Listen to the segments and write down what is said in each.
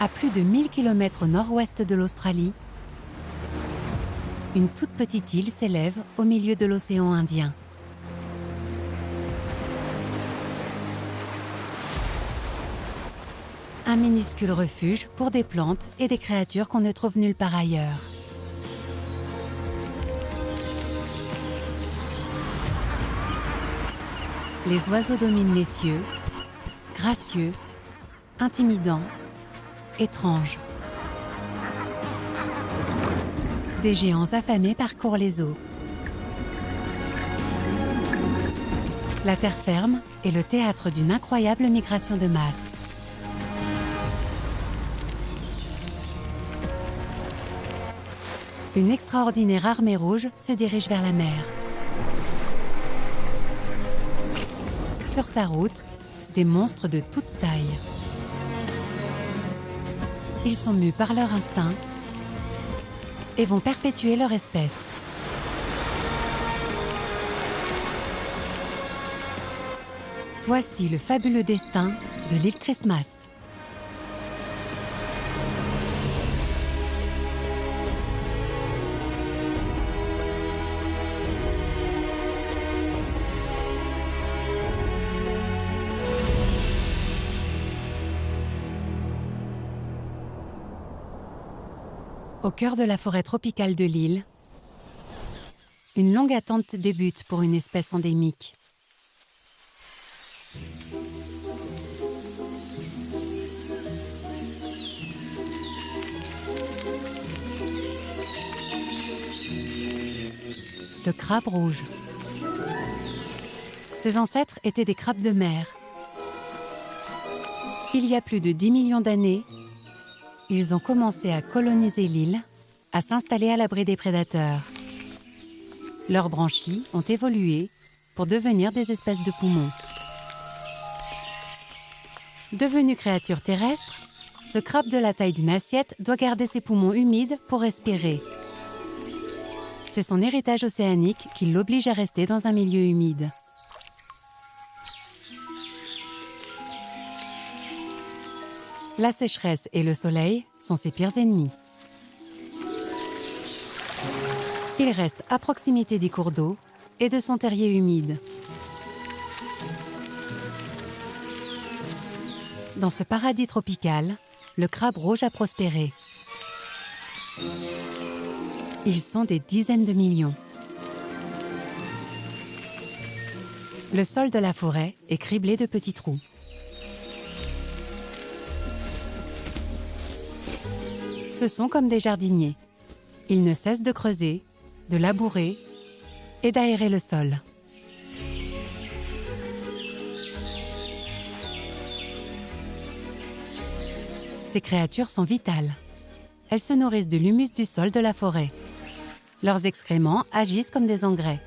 À plus de 1000 km au nord-ouest de l'Australie, une toute petite île s'élève au milieu de l'océan Indien. Un minuscule refuge pour des plantes et des créatures qu'on ne trouve nulle part ailleurs. Les oiseaux dominent les cieux, gracieux, intimidants, étranges. Des géants affamés parcourent les eaux. La terre ferme est le théâtre d'une incroyable migration de masse. Une extraordinaire armée rouge se dirige vers la mer. Sur sa route, des monstres de toute taille. Ils sont mus par leur instinct et vont perpétuer leur espèce. Voici le fabuleux destin de l'île Christmas. Au cœur de la forêt tropicale de l'île, une longue attente débute pour une espèce endémique. Le crabe rouge. Ses ancêtres étaient des crabes de mer. Il y a plus de 10 millions d'années, ils ont commencé à coloniser l'île, à s'installer à l'abri des prédateurs. Leurs branchies ont évolué pour devenir des espèces de poumons. Devenu créature terrestre, ce crabe de la taille d'une assiette doit garder ses poumons humides pour respirer. C'est son héritage océanique qui l'oblige à rester dans un milieu humide. La sécheresse et le soleil sont ses pires ennemis. Il reste à proximité des cours d'eau et de son terrier humide. Dans ce paradis tropical, le crabe rouge a prospéré. Ils sont des dizaines de millions. Le sol de la forêt est criblé de petits trous. Ce sont comme des jardiniers. Ils ne cessent de creuser, de labourer et d'aérer le sol. Ces créatures sont vitales. Elles se nourrissent de l'humus du sol de la forêt. Leurs excréments agissent comme des engrais.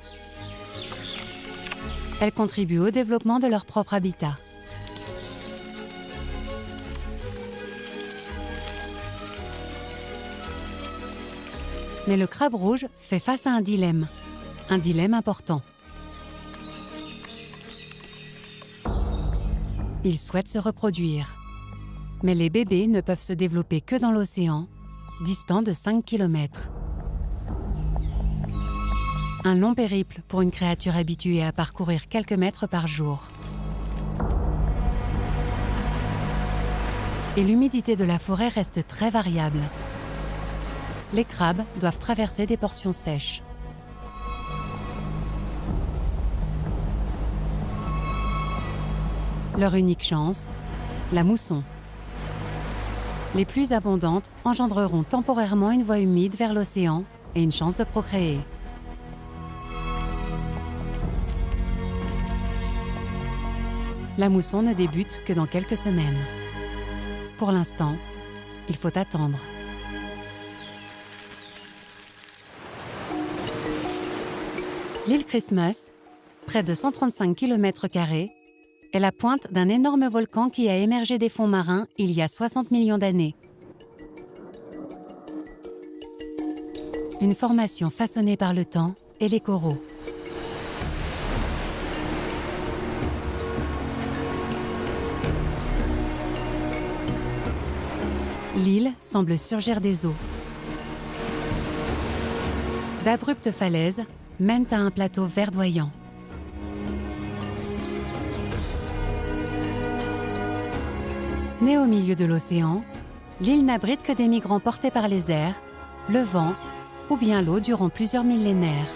Elles contribuent au développement de leur propre habitat. Mais le crabe rouge fait face à un dilemme important. Il souhaite se reproduire. Mais les bébés ne peuvent se développer que dans l'océan, distant de 5 km. Un long périple pour une créature habituée à parcourir quelques mètres par jour. Et l'humidité de la forêt reste très variable. Les crabes doivent traverser des portions sèches. Leur unique chance, la mousson. Les plus abondantes engendreront temporairement une voie humide vers l'océan et une chance de procréer. La mousson ne débute que dans quelques semaines. Pour l'instant, il faut attendre. L'île Christmas, près de 135 km², est la pointe d'un énorme volcan qui a émergé des fonds marins il y a 60 millions d'années. Une formation façonnée par le temps et les coraux. L'île semble surgir des eaux. D'abruptes falaises mènent à un plateau verdoyant. Née au milieu de l'océan, l'île n'abrite que des migrants portés par les airs, le vent ou bien l'eau durant plusieurs millénaires.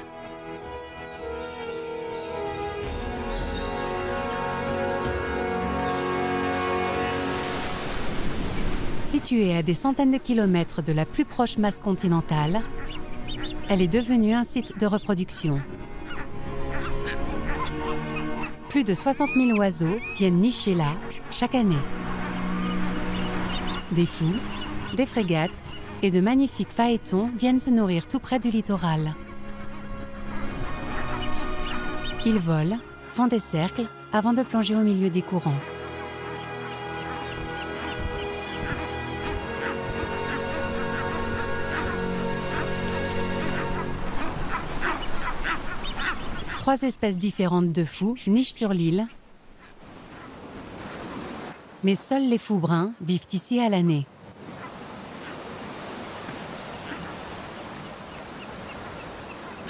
Située à des centaines de kilomètres de la plus proche masse continentale, elle est devenue un site de reproduction. Plus de 60 000 oiseaux viennent nicher là chaque année. Des fous, des frégates et de magnifiques phaétons viennent se nourrir tout près du littoral. Ils volent, font des cercles avant de plonger au milieu des courants. Trois espèces différentes de fous nichent sur l'île, mais seuls les fous bruns vivent ici à l'année.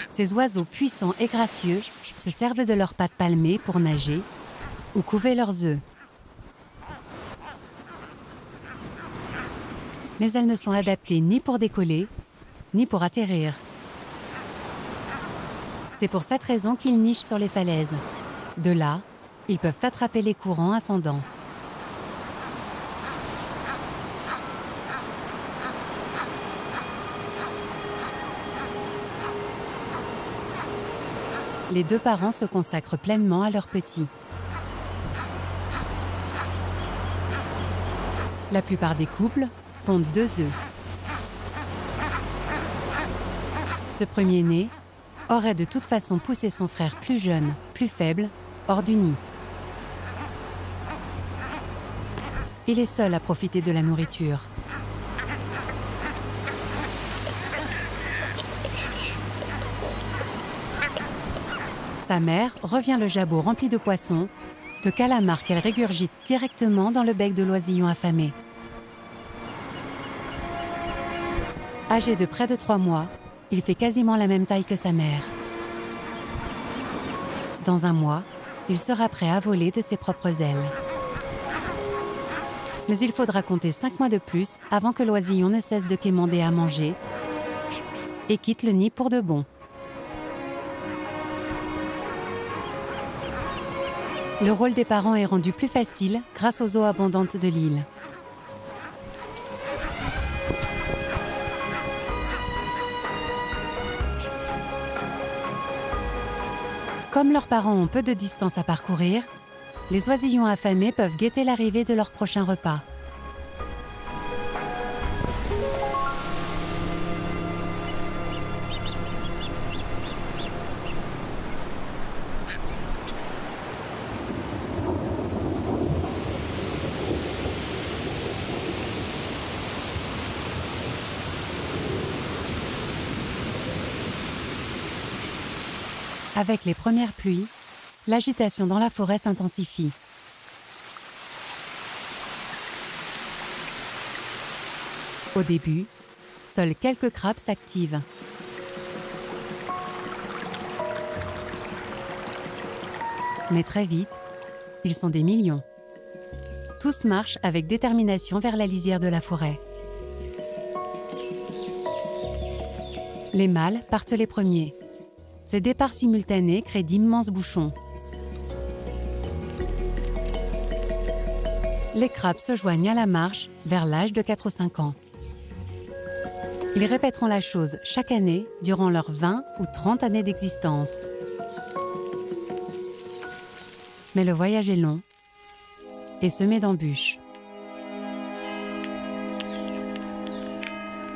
Ces oiseaux puissants et gracieux se servent de leurs pattes palmées pour nager ou couver leurs œufs. Mais elles ne sont adaptées ni pour décoller, ni pour atterrir. C'est pour cette raison qu'ils nichent sur les falaises. De là, ils peuvent attraper les courants ascendants. Les deux parents se consacrent pleinement à leurs petits. La plupart des couples pondent 2 œufs. Ce premier-né aurait de toute façon poussé son frère plus jeune, plus faible, hors du nid. Il est seul à profiter de la nourriture. Sa mère revient le jabot rempli de poissons, de calamars qu'elle régurgite directement dans le bec de l'oisillon affamé. Âgé de près de 3 mois, il fait quasiment la même taille que sa mère. Dans 1 mois, il sera prêt à voler de ses propres ailes. Mais il faudra compter 5 mois de plus avant que l'oisillon ne cesse de quémander à manger et quitte le nid pour de bon. Le rôle des parents est rendu plus facile grâce aux eaux abondantes de l'île. Comme leurs parents ont peu de distance à parcourir, les oisillons affamés peuvent guetter l'arrivée de leur prochain repas. Avec les premières pluies, l'agitation dans la forêt s'intensifie. Au début, seuls quelques crabes s'activent. Mais très vite, ils sont des millions. Tous marchent avec détermination vers la lisière de la forêt. Les mâles partent les premiers. Ces départs simultanés créent d'immenses bouchons. Les crabes se joignent à la marche vers l'âge de 4 ou 5 ans. Ils répéteront la chose chaque année durant leurs 20 ou 30 années d'existence. Mais le voyage est long et semé d'embûches.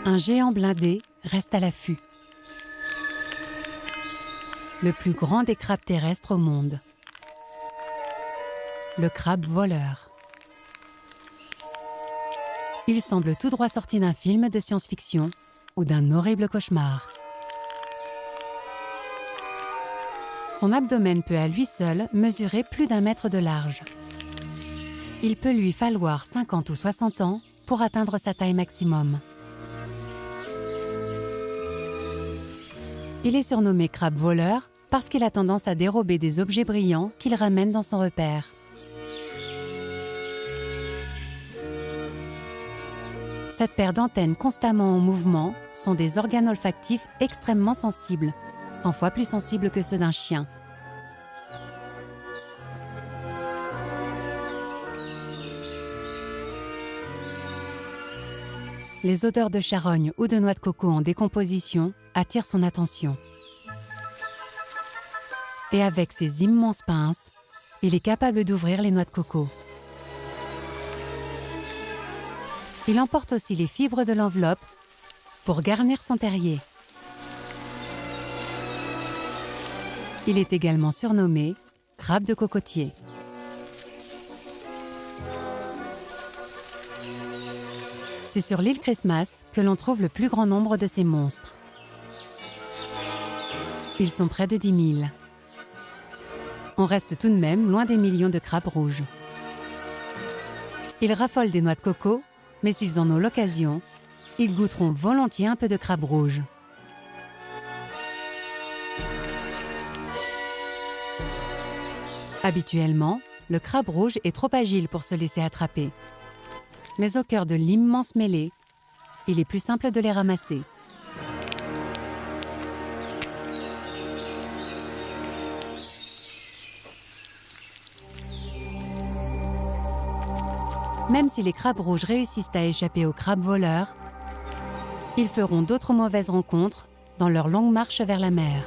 Un géant blindé reste à l'affût. Le plus grand des crabes terrestres au monde. Le crabe voleur. Il semble tout droit sorti d'un film de science-fiction ou d'un horrible cauchemar. Son abdomen peut à lui seul mesurer plus d'1 mètre de large. Il peut lui falloir 50 ou 60 ans pour atteindre sa taille maximum. Il est surnommé crabe voleur parce qu'il a tendance à dérober des objets brillants qu'il ramène dans son repère. Cette paire d'antennes constamment en mouvement sont des organes olfactifs extrêmement sensibles, 100 fois plus sensibles que ceux d'un chien. Les odeurs de charogne ou de noix de coco en décomposition attirent son attention. Et avec ses immenses pinces, il est capable d'ouvrir les noix de coco. Il emporte aussi les fibres de l'enveloppe pour garnir son terrier. Il est également surnommé crabe de cocotier. C'est sur l'île Christmas que l'on trouve le plus grand nombre de ces monstres. Ils sont près de 10 000. On reste tout de même loin des millions de crabes rouges. Ils raffolent des noix de coco, mais s'ils en ont l'occasion, ils goûteront volontiers un peu de crabe rouge. Habituellement, le crabe rouge est trop agile pour se laisser attraper. Mais au cœur de l'immense mêlée, il est plus simple de les ramasser. Même si les crabes rouges réussissent à échapper aux crabes voleurs, ils feront d'autres mauvaises rencontres dans leur longue marche vers la mer.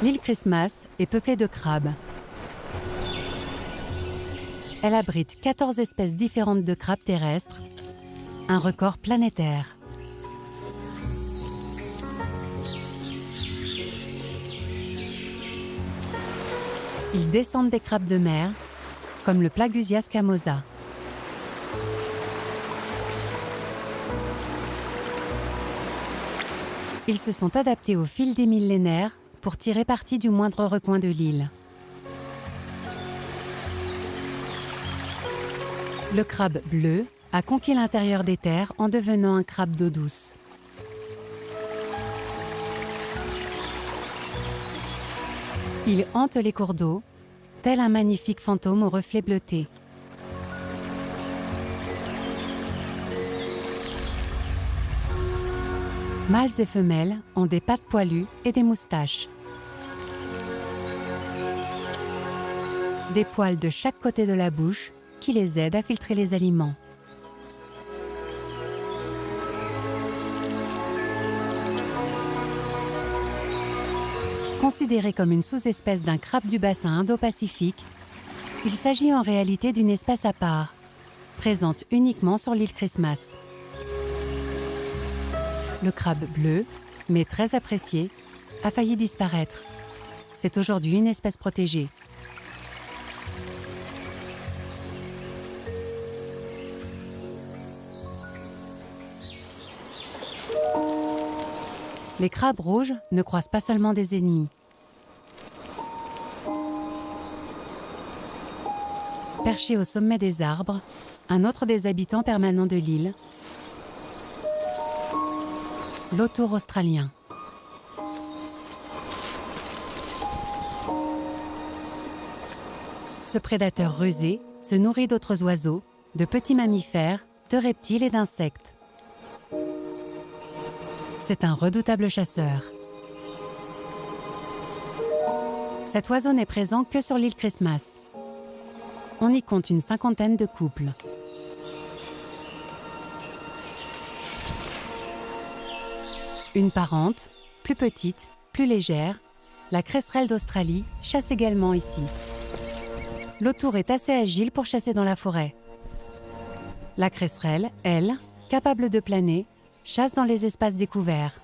L'île Christmas est peuplée de crabes. Elle abrite 14 espèces différentes de crabes terrestres, un record planétaire. Ils descendent des crabes de mer, comme le Plagusia scamosa. Ils se sont adaptés au fil des millénaires pour tirer parti du moindre recoin de l'île. Le crabe bleu a conquis l'intérieur des terres en devenant un crabe d'eau douce. Il hante les cours d'eau, tel un magnifique fantôme aux reflets bleutés. Mâles et femelles ont des pattes poilues et des moustaches. Des poils de chaque côté de la bouche qui les aident à filtrer les aliments. Considéré comme une sous-espèce d'un crabe du bassin Indo-Pacifique, il s'agit en réalité d'une espèce à part, présente uniquement sur l'île Christmas. Le crabe bleu, mais très apprécié, a failli disparaître. C'est aujourd'hui une espèce protégée. Les crabes rouges ne croisent pas seulement des ennemis. Perché au sommet des arbres, un autre des habitants permanents de l'île, l'autour australien. Ce prédateur rusé se nourrit d'autres oiseaux, de petits mammifères, de reptiles et d'insectes. C'est un redoutable chasseur. Cet oiseau n'est présent que sur l'île Christmas. On y compte une 50aine de couples. Une parente, plus petite, plus légère, la cresserelle d'Australie, chasse également ici. L'autour est assez agile pour chasser dans la forêt. La cresserelle, elle, capable de planer, chasse dans les espaces découverts.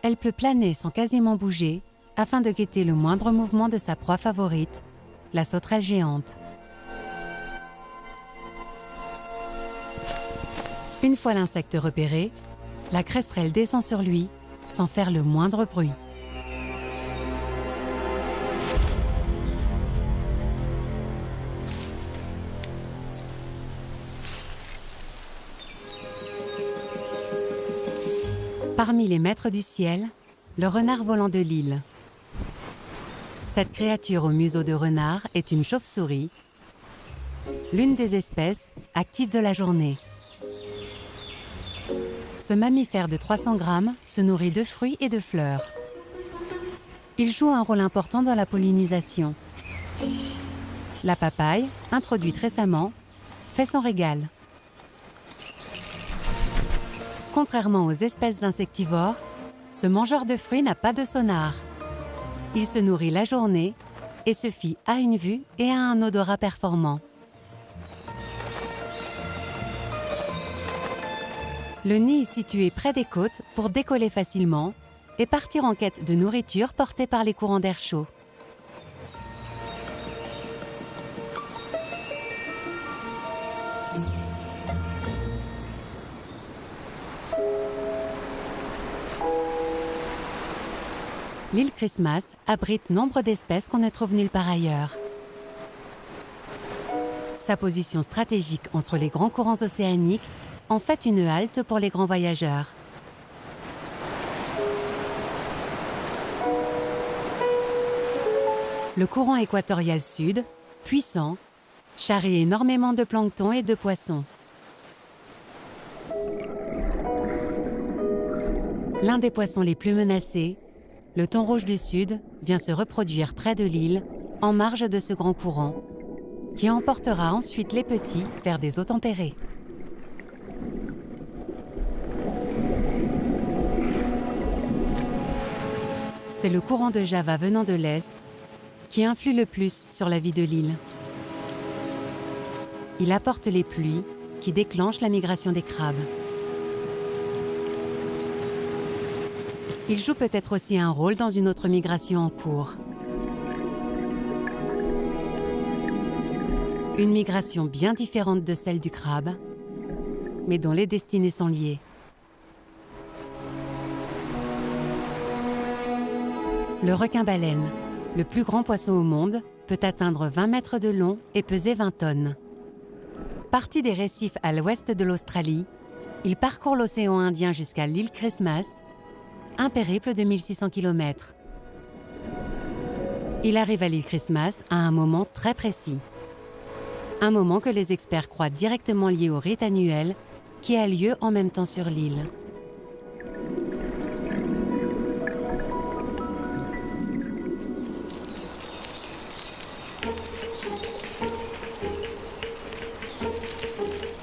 Elle peut planer sans quasiment bouger afin de guetter le moindre mouvement de sa proie favorite, la sauterelle géante. Une fois l'insecte repéré, la cresserelle descend sur lui sans faire le moindre bruit. Parmi les maîtres du ciel, le renard volant de l'île. Cette créature au museau de renard est une chauve-souris, l'une des espèces actives de la journée. Ce mammifère de 300 grammes se nourrit de fruits et de fleurs. Il joue un rôle important dans la pollinisation. La papaye, introduite récemment, fait son régal. Contrairement aux espèces insectivores, ce mangeur de fruits n'a pas de sonar. Il se nourrit la journée et se fie à une vue et à un odorat performant. Le nid est situé près des côtes pour décoller facilement et partir en quête de nourriture portée par les courants d'air chaud. L'île Christmas abrite nombre d'espèces qu'on ne trouve nulle part ailleurs. Sa position stratégique entre les grands courants océaniques en fait une halte pour les grands voyageurs. Le courant équatorial sud, puissant, charrie énormément de plancton et de poissons. L'un des poissons les plus menacés, le thon rouge du sud, vient se reproduire près de l'île, en marge de ce grand courant, qui emportera ensuite les petits vers des eaux tempérées. C'est le courant de Java venant de l'Est qui influe le plus sur la vie de l'île. Il apporte les pluies qui déclenchent la migration des crabes. Il joue peut-être aussi un rôle dans une autre migration en cours. Une migration bien différente de celle du crabe, mais dont les destinées sont liées. Le requin-baleine, le plus grand poisson au monde, peut atteindre 20 mètres de long et peser 20 tonnes. Parti des récifs à l'ouest de l'Australie, il parcourt l'océan Indien jusqu'à l'île Christmas, un périple de 1600 km. Il arrive à l'île Christmas à un moment très précis. Un moment que les experts croient directement lié au rite annuel qui a lieu en même temps sur l'île.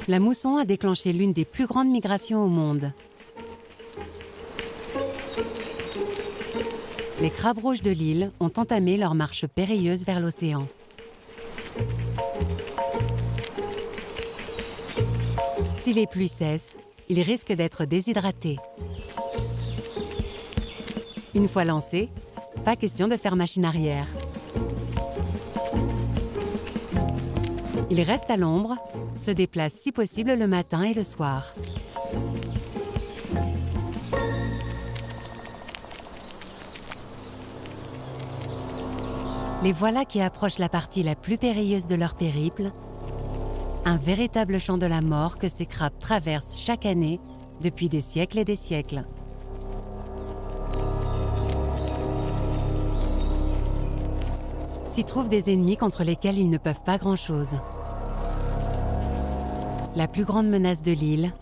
La mousson a déclenché l'une des plus grandes migrations au monde. Les crabes rouges de l'île ont entamé leur marche périlleuse vers l'océan. Si les pluies cessent, ils risquent d'être déshydratés. Une fois lancés, pas question de faire machine arrière. Ils restent à l'ombre, se déplacent si possible le matin et le soir. Les voilà qui approchent la partie la plus périlleuse de leur périple, un véritable champ de la mort que ces crabes traversent chaque année depuis des siècles et des siècles. S'y trouvent des ennemis contre lesquels ils ne peuvent pas grand-chose. La plus grande menace de l'île,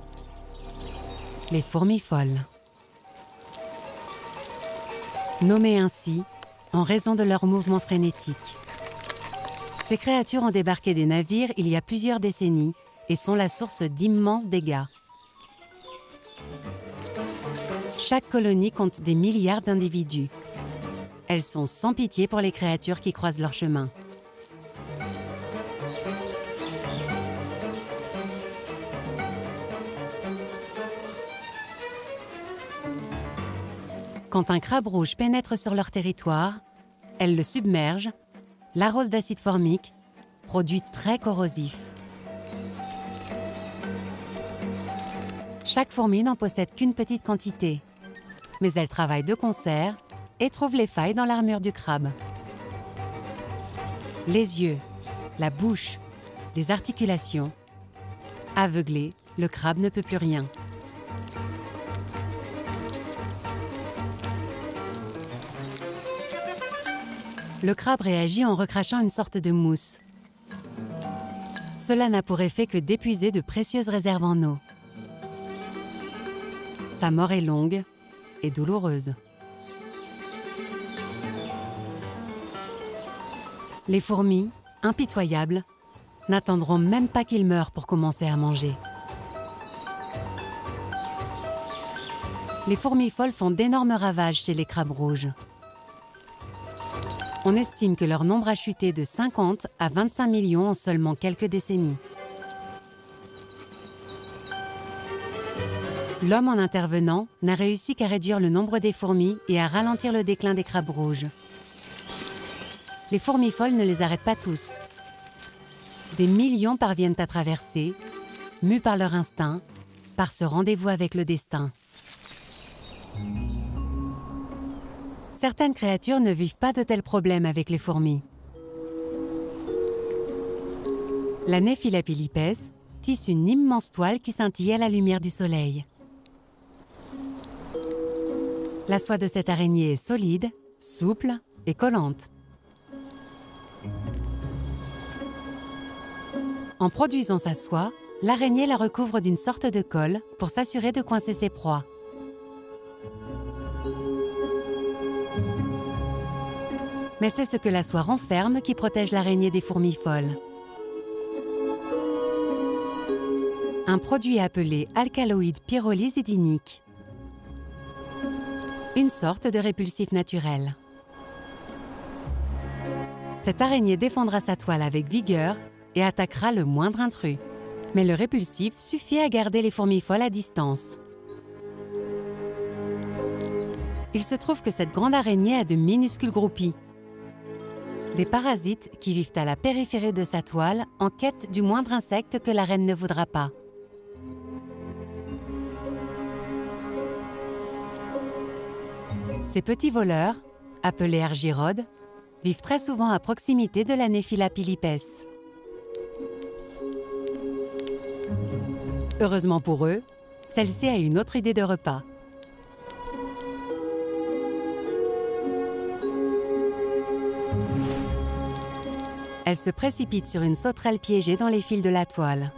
les fourmis folles. Nommées ainsi en raison de leur mouvement frénétique. Ces créatures ont débarqué des navires il y a plusieurs décennies et sont la source d'immenses dégâts. Chaque colonie compte des milliards d'individus. Elles sont sans pitié pour les créatures qui croisent leur chemin. Quand un crabe rouge pénètre sur leur territoire, elles le submergent, l'arrosent d'acide formique, produit très corrosif. Chaque fourmi n'en possède qu'une petite quantité, mais elles travaillent de concert et trouvent les failles dans l'armure du crabe. Les yeux, la bouche, les articulations. Aveuglé, le crabe ne peut plus rien. Le crabe réagit en recrachant une sorte de mousse. Cela n'a pour effet que d'épuiser de précieuses réserves en eau. Sa mort est longue et douloureuse. Les fourmis, impitoyables, n'attendront même pas qu'il meure pour commencer à manger. Les fourmis folles font d'énormes ravages chez les crabes rouges. On estime que leur nombre a chuté de 50 à 25 millions en seulement quelques décennies. L'homme, en intervenant, n'a réussi qu'à réduire le nombre des fourmis et à ralentir le déclin des crabes rouges. Les fourmis folles ne les arrêtent pas tous. Des millions parviennent à traverser, mus par leur instinct, par ce rendez-vous avec le destin. Certaines créatures ne vivent pas de tels problèmes avec les fourmis. La Nephilapilipes tisse une immense toile qui scintille à la lumière du soleil. La soie de cette araignée est solide, souple et collante. En produisant sa soie, l'araignée la recouvre d'une sorte de colle pour s'assurer de coincer ses proies. Mais c'est ce que la soie renferme qui protège l'araignée des fourmis folles. Un produit appelé alcaloïde pyrrolysidinique. Une sorte de répulsif naturel. Cette araignée défendra sa toile avec vigueur et attaquera le moindre intrus. Mais le répulsif suffit à garder les fourmis folles à distance. Il se trouve que cette grande araignée a de minuscules groupies. Des parasites qui vivent à la périphérie de sa toile en quête du moindre insecte que la reine ne voudra pas. Ces petits voleurs, appelés argyrodes, vivent très souvent à proximité de la Nephilapilipes. Heureusement pour eux, celle-ci a une autre idée de repas. Elle se précipite sur une sauterelle piégée dans les fils de la toile.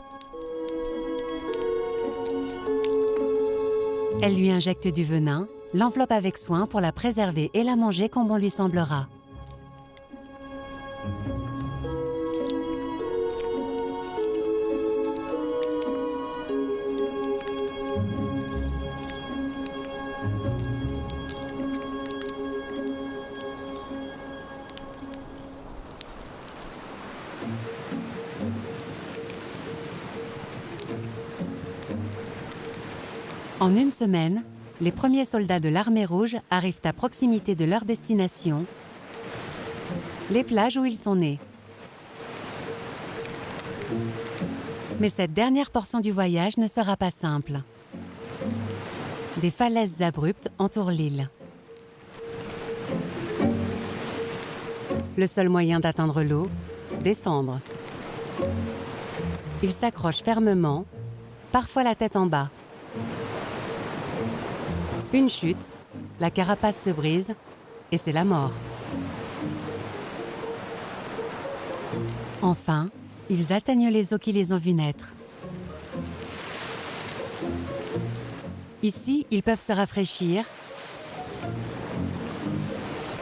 Elle lui injecte du venin, l'enveloppe avec soin pour la préserver et la manger comme bon lui semblera. En une semaine, les premiers soldats de l'armée rouge arrivent à proximité de leur destination, les plages où ils sont nés. Mais cette dernière portion du voyage ne sera pas simple. Des falaises abruptes entourent l'île. Le seul moyen d'atteindre l'eau, descendre. Ils s'accrochent fermement, parfois la tête en bas. Une chute, la carapace se brise et c'est la mort. Enfin, ils atteignent les eaux qui les ont vus naître. Ici, ils peuvent se rafraîchir,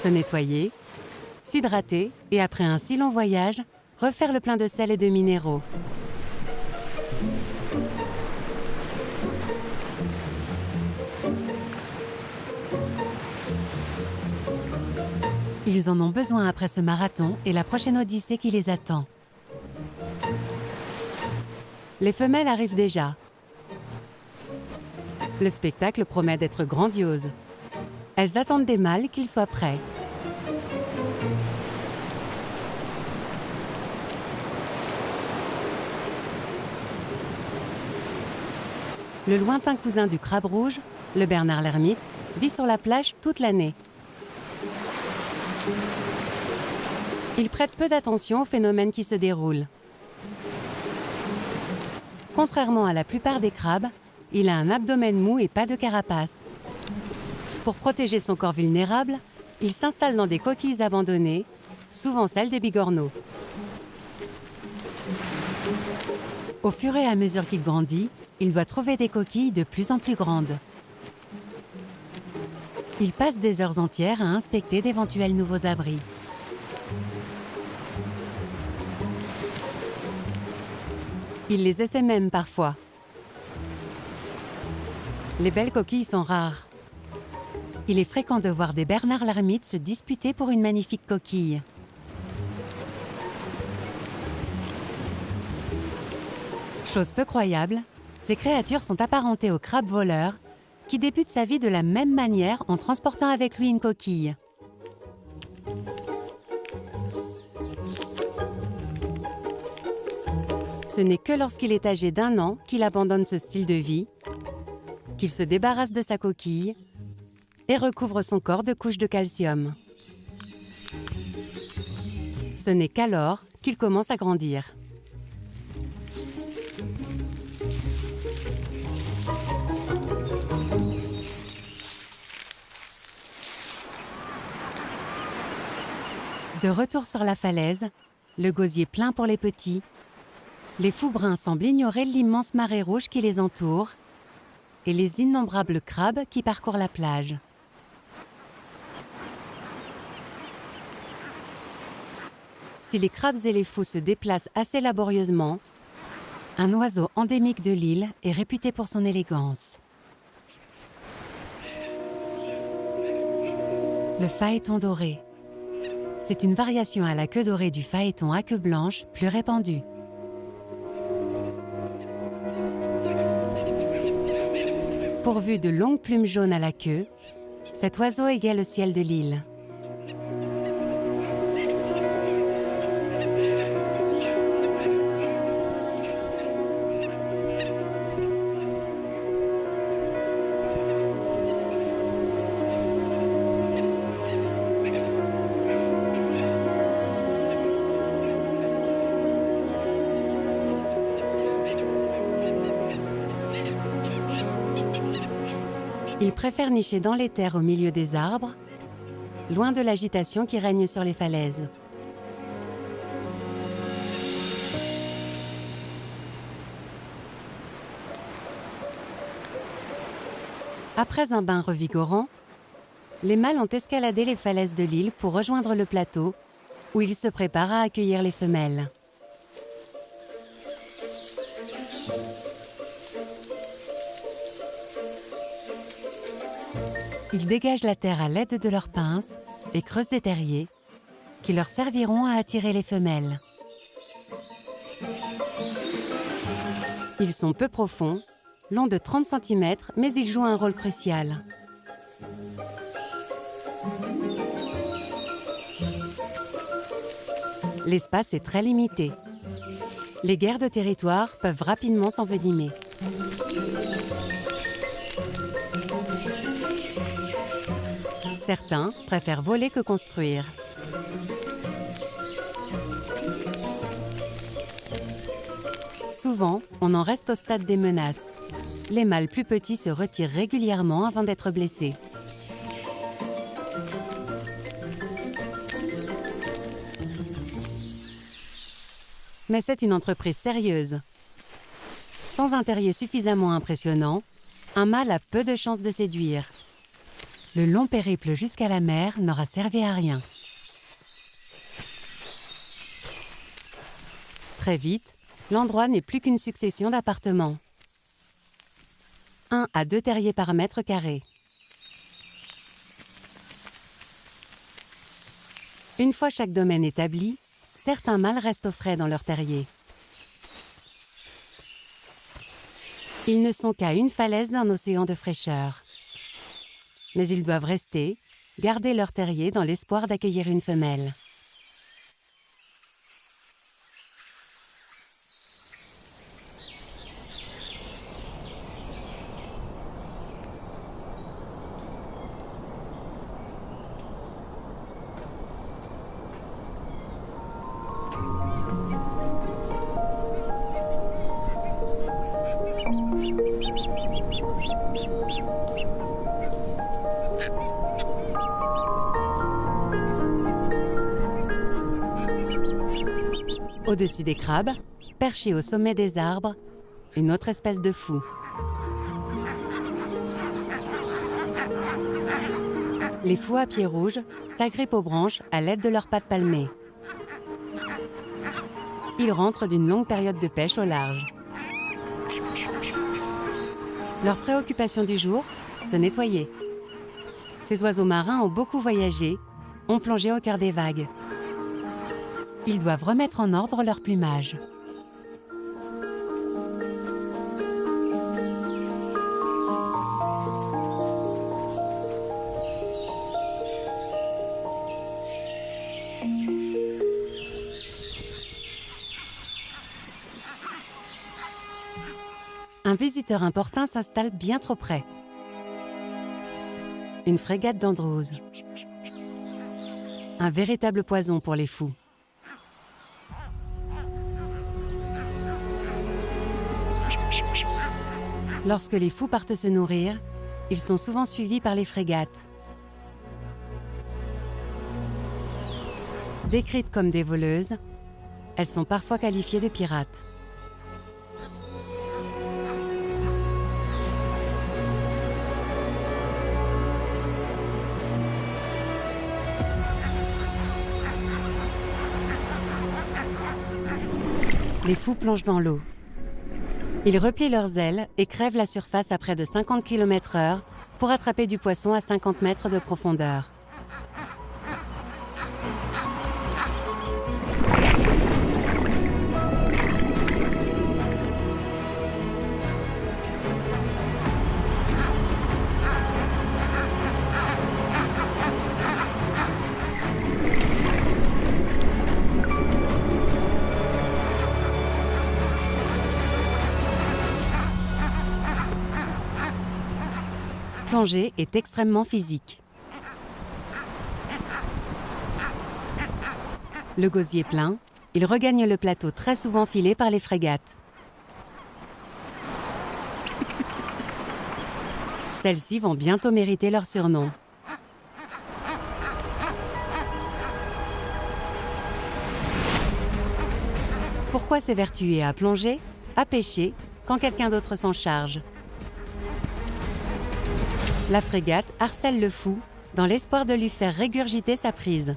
se nettoyer, s'hydrater et après un si long voyage, refaire le plein de sel et de minéraux. Ils en ont besoin après ce marathon et la prochaine odyssée qui les attend. Les femelles arrivent déjà. Le spectacle promet d'être grandiose. Elles attendent des mâles qu'ils soient prêts. Le lointain cousin du crabe rouge, le Bernard l'ermite, vit sur la plage toute l'année. Il prête peu d'attention aux phénomènes qui se déroulent. Contrairement à la plupart des crabes, il a un abdomen mou et pas de carapace. Pour protéger son corps vulnérable, il s'installe dans des coquilles abandonnées souvent celle des bigorneaux. Au fur et à mesure qu'il grandit, il doit trouver des coquilles de plus en plus grandes. Il passe des heures entières à inspecter d'éventuels nouveaux abris. Il les essaie même parfois. Les belles coquilles sont rares. Il est fréquent de voir des bernards l'ermite se disputer pour une magnifique coquille. Chose peu croyable, ces créatures sont apparentées au crabe voleur qui débute sa vie de la même manière en transportant avec lui une coquille. Ce n'est que lorsqu'il est âgé d'1 an qu'il abandonne ce style de vie, qu'il se débarrasse de sa coquille et recouvre son corps de couches de calcium. Ce n'est qu'alors qu'il commence à grandir. De retour sur la falaise, le gosier plein pour les petits, les fous bruns semblent ignorer l'immense marée rouge qui les entoure et les innombrables crabes qui parcourent la plage. Si les crabes et les fous se déplacent assez laborieusement, un oiseau endémique de l'île est réputé pour son élégance. Le phaéton doré. C'est une variation à la queue dorée du phaéton à queue blanche, plus répandue. Pourvu de longues plumes jaunes à la queue, cet oiseau égaye le ciel de l'île. Il préfère nicher dans les terres au milieu des arbres, loin de l'agitation qui règne sur les falaises. Après un bain revigorant, les mâles ont escaladé les falaises de l'île pour rejoindre le plateau, où ils se préparent à accueillir les femelles. Ils dégagent la terre à l'aide de leurs pinces et creusent des terriers qui leur serviront à attirer les femelles. Ils sont peu profonds, longs de 30 cm, mais ils jouent un rôle crucial. L'espace est très limité. Les guerres de territoire peuvent rapidement s'envenimer. Certains préfèrent voler que construire. Souvent, on en reste au stade des menaces. Les mâles plus petits se retirent régulièrement avant d'être blessés. Mais c'est une entreprise sérieuse. Sans un terrier suffisamment impressionnant, un mâle a peu de chances de séduire. Le long périple jusqu'à la mer n'aura servi à rien. Très vite, l'endroit n'est plus qu'une succession d'appartements. 1 à 2 terriers par mètre carré. Une fois chaque domaine établi, certains mâles restent au frais dans leur terrier. Ils ne sont qu'à une falaise d'un océan de fraîcheur. Mais ils doivent rester, garder leur terrier dans l'espoir d'accueillir une femelle. Au-dessus des crabes, perchés au sommet des arbres, une autre espèce de fou. Les fous à pieds rouges s'agrippent aux branches à l'aide de leurs pattes palmées. Ils rentrent d'une longue période de pêche au large. Leur préoccupation du jour, se nettoyer. Ces oiseaux marins ont beaucoup voyagé, ont plongé au cœur des vagues. Ils doivent remettre en ordre leur plumage. Un visiteur importun s'installe bien trop près. Une frégate d'Andrews. Un véritable poison pour les fous. Lorsque les fous partent se nourrir, ils sont souvent suivis par les frégates. Décrites comme des voleuses, elles sont parfois qualifiées de pirates. Les fous plongent dans l'eau. Ils replient leurs ailes et crèvent la surface à près de 50 km/h pour attraper du poisson à 50 mètres de profondeur. Plonger est extrêmement physique. Le gosier plein, il regagne le plateau très souvent filé par les frégates. Celles-ci vont bientôt mériter leur surnom. Pourquoi s'évertuer à plonger, à pêcher, quand quelqu'un d'autre s'en charge ? La frégate harcèle le fou dans l'espoir de lui faire régurgiter sa prise.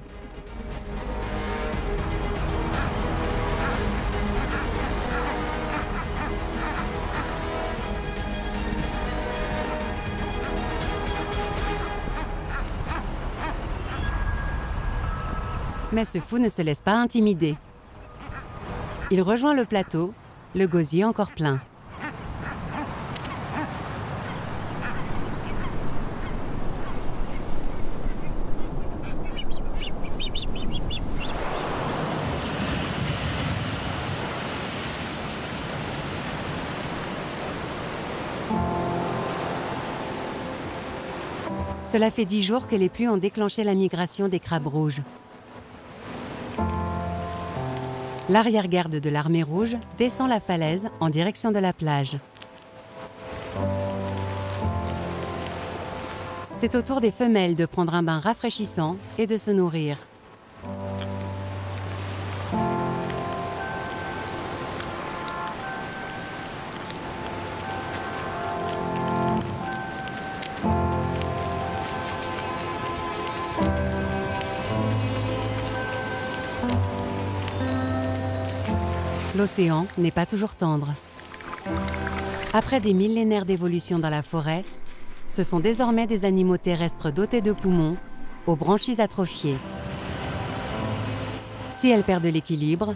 Mais ce fou ne se laisse pas intimider. Il rejoint le plateau, le gosier encore plein. Cela fait 10 jours que les pluies ont déclenché la migration des crabes rouges. L'arrière-garde de l'armée rouge descend la falaise en direction de la plage. C'est au tour des femelles de prendre un bain rafraîchissant et de se nourrir. L'océan n'est pas toujours tendre. Après des millénaires d'évolution dans la forêt, ce sont désormais des animaux terrestres dotés de poumons, aux branchies atrophiées. Si elles perdent l'équilibre,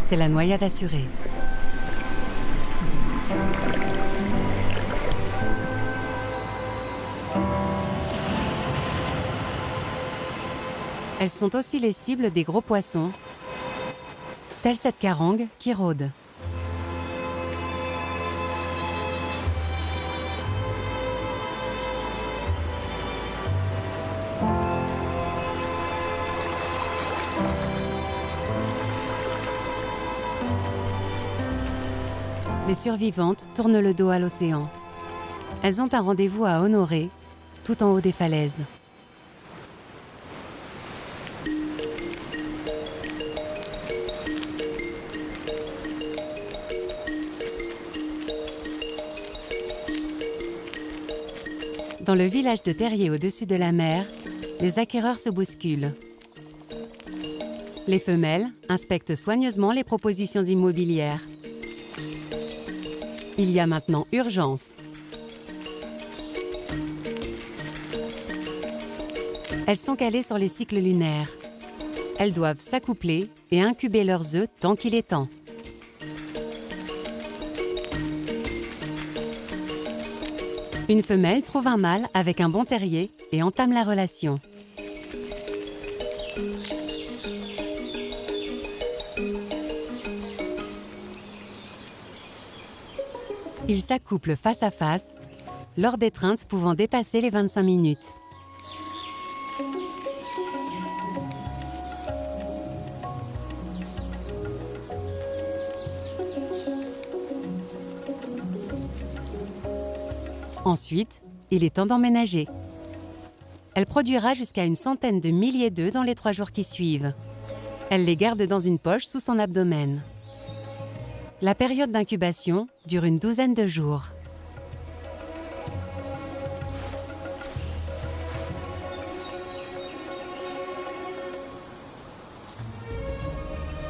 c'est la noyade assurée. Elles sont aussi les cibles des gros poissons, telle cette carangue qui rôde. Les survivantes tournent le dos à l'océan. Elles ont un rendez-vous à honorer, tout en haut des falaises. Dans le village de Terrier au-dessus de la mer, les acquéreurs se bousculent. Les femelles inspectent soigneusement les propositions immobilières. Il y a maintenant urgence. Elles sont calées sur les cycles lunaires. Elles doivent s'accoupler et incuber leurs œufs tant qu'il est temps. Une femelle trouve un mâle avec un bon terrier et entame la relation. Ils s'accouplent face à face, lors d'étreintes pouvant dépasser les 25 minutes. Ensuite, il est temps d'emménager. Elle produira jusqu'à une centaine de milliers d'œufs dans les 3 jours qui suivent. Elle les garde dans une poche sous son abdomen. La période d'incubation dure une douzaine de jours.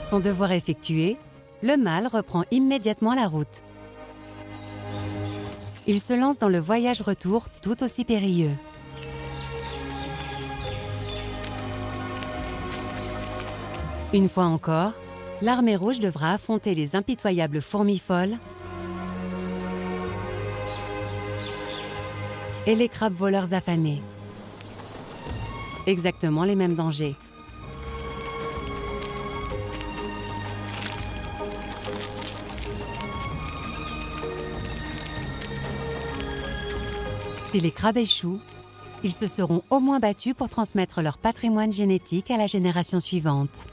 Son devoir effectué, le mâle reprend immédiatement la route. Il se lance dans le voyage retour tout aussi périlleux. Une fois encore, l'armée rouge devra affronter les impitoyables fourmis folles et les crabes voleurs affamés. Exactement les mêmes dangers. Si les crabes échouent, ils se seront au moins battus pour transmettre leur patrimoine génétique à la génération suivante.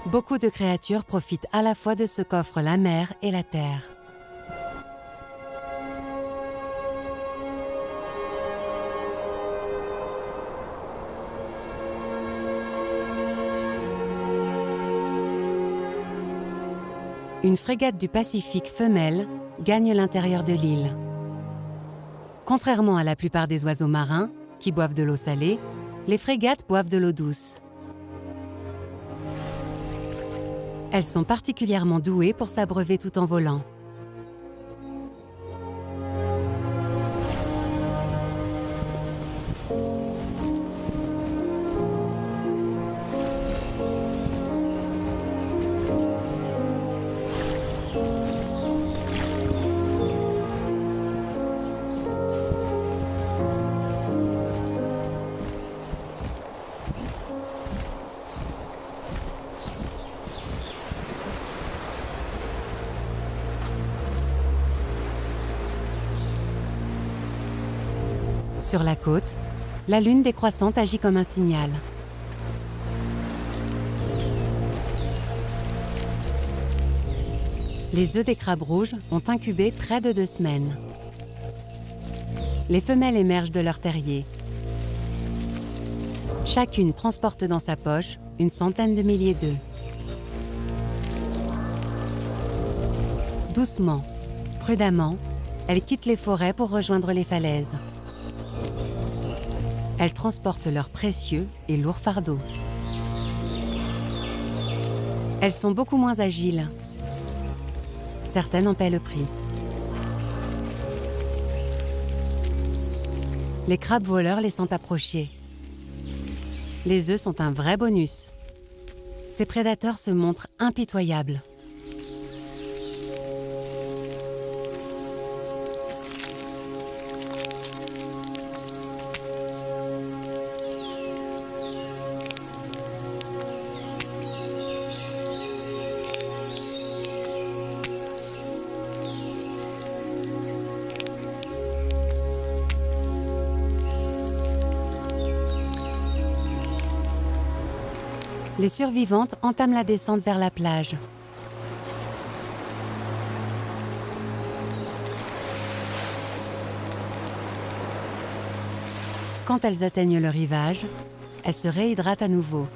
Beaucoup de créatures profitent à la fois de ce qu'offrent la mer et la terre. Une frégate du Pacifique femelle gagne l'intérieur de l'île. Contrairement à la plupart des oiseaux marins, qui boivent de l'eau salée, les frégates boivent de l'eau douce. Elles sont particulièrement douées pour s'abreuver tout en volant. Sur la côte, la lune décroissante agit comme un signal. Les œufs des crabes rouges ont incubé près de 2 semaines. Les femelles émergent de leur terrier. Chacune transporte dans sa poche une centaine de milliers d'œufs. Doucement, prudemment, elles quittent les forêts pour rejoindre les falaises. Elles transportent leurs précieux et lourds fardeaux. Elles sont beaucoup moins agiles. Certaines en paient le prix. Les crabes voleurs les sentent approcher. Les œufs sont un vrai bonus. Ces prédateurs se montrent impitoyables. Les survivantes entament la descente vers la plage. Quand elles atteignent le rivage, elles se réhydratent à nouveau.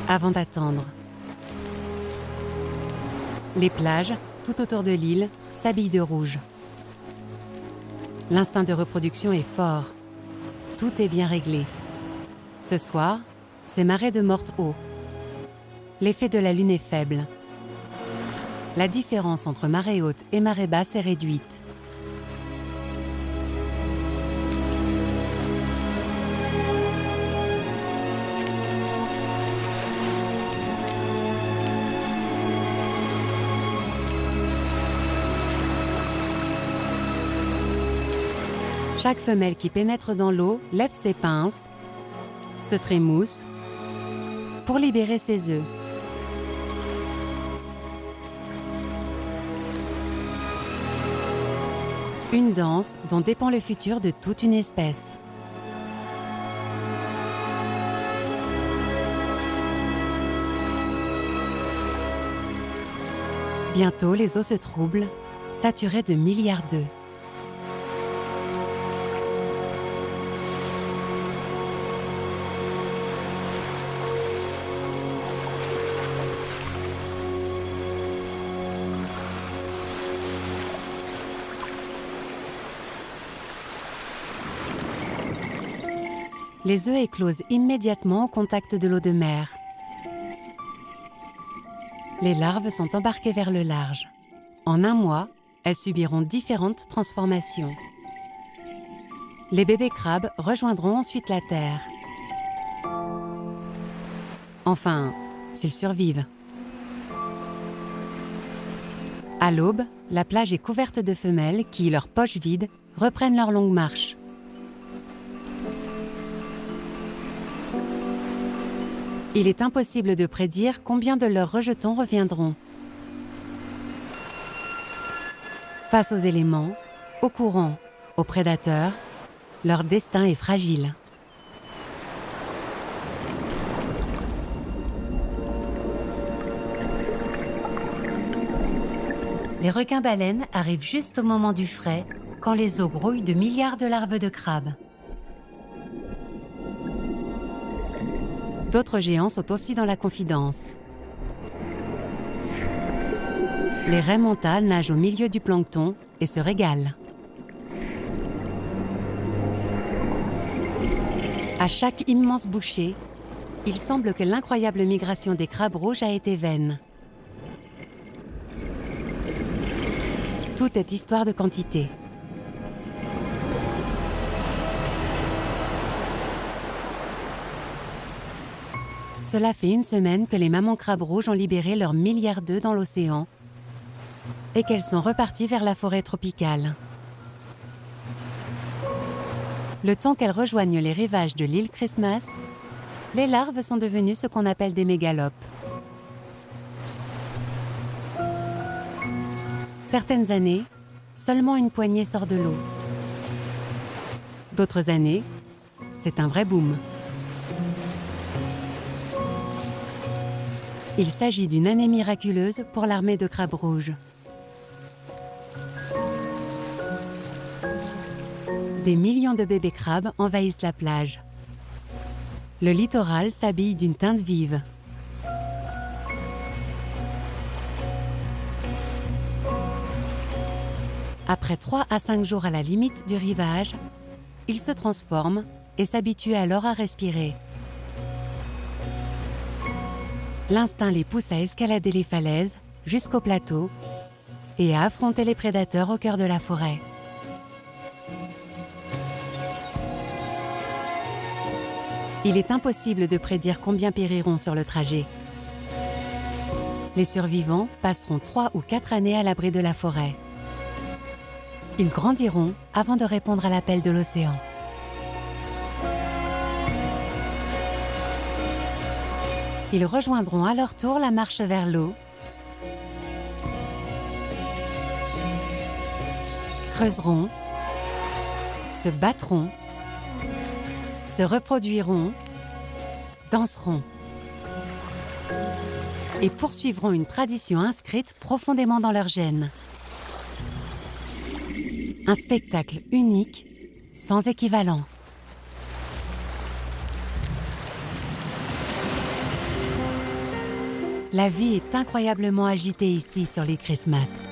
Avant d'attendre. Les plages, tout autour de l'île, s'habillent de rouge. L'instinct de reproduction est fort. Tout est bien réglé. Ce soir, c'est marée de morte haut. L'effet de la lune est faible. La différence entre marée haute et marée basse est réduite. Chaque femelle qui pénètre dans l'eau lève ses pinces, se trémousse pour libérer ses œufs. Une danse dont dépend le futur de toute une espèce. Bientôt, les eaux se troublent, saturées de milliards d'œufs. Les œufs éclosent immédiatement au contact de l'eau de mer. Les larves sont embarquées vers le large. En un mois, elles subiront différentes transformations. Les bébés crabes rejoindront ensuite la terre. Enfin, s'ils survivent. À l'aube, la plage est couverte de femelles qui, leurs poches vides, reprennent leur longue marche. Il est impossible de prédire combien de leurs rejetons reviendront. Face aux éléments, aux courants, aux prédateurs, leur destin est fragile. Les requins-baleines arrivent juste au moment du frais, quand les eaux grouillent de milliards de larves de crabes. D'autres géants sont aussi dans la confidence. Les raies manta nagent au milieu du plancton et se régalent. À chaque immense bouchée, il semble que l'incroyable migration des crabes rouges a été vaine. Tout est histoire de quantité. Cela fait une semaine que les mamans crabes rouges ont libéré leurs milliards d'œufs dans l'océan et qu'elles sont reparties vers la forêt tropicale. Le temps qu'elles rejoignent les rivages de l'île Christmas, les larves sont devenues ce qu'on appelle des mégalopes. Certaines années, seulement une poignée sort de l'eau. D'autres années, c'est un vrai boom. Il s'agit d'une année miraculeuse pour l'armée de crabes rouges. Des millions de bébés crabes envahissent la plage. Le littoral s'habille d'une teinte vive. Après 3 à 5 jours à la limite du rivage, ils se transforment et s'habituent alors à respirer. L'instinct les pousse à escalader les falaises jusqu'au plateau et à affronter les prédateurs au cœur de la forêt. Il est impossible de prédire combien périront sur le trajet. Les survivants passeront 3 ou 4 années à l'abri de la forêt. Ils grandiront avant de répondre à l'appel de l'océan. Ils rejoindront à leur tour la marche vers l'eau, creuseront, se battront, se reproduiront, danseront et poursuivront une tradition inscrite profondément dans leur gènes. Un spectacle unique, sans équivalent. La vie est incroyablement agitée ici sur les Christmas.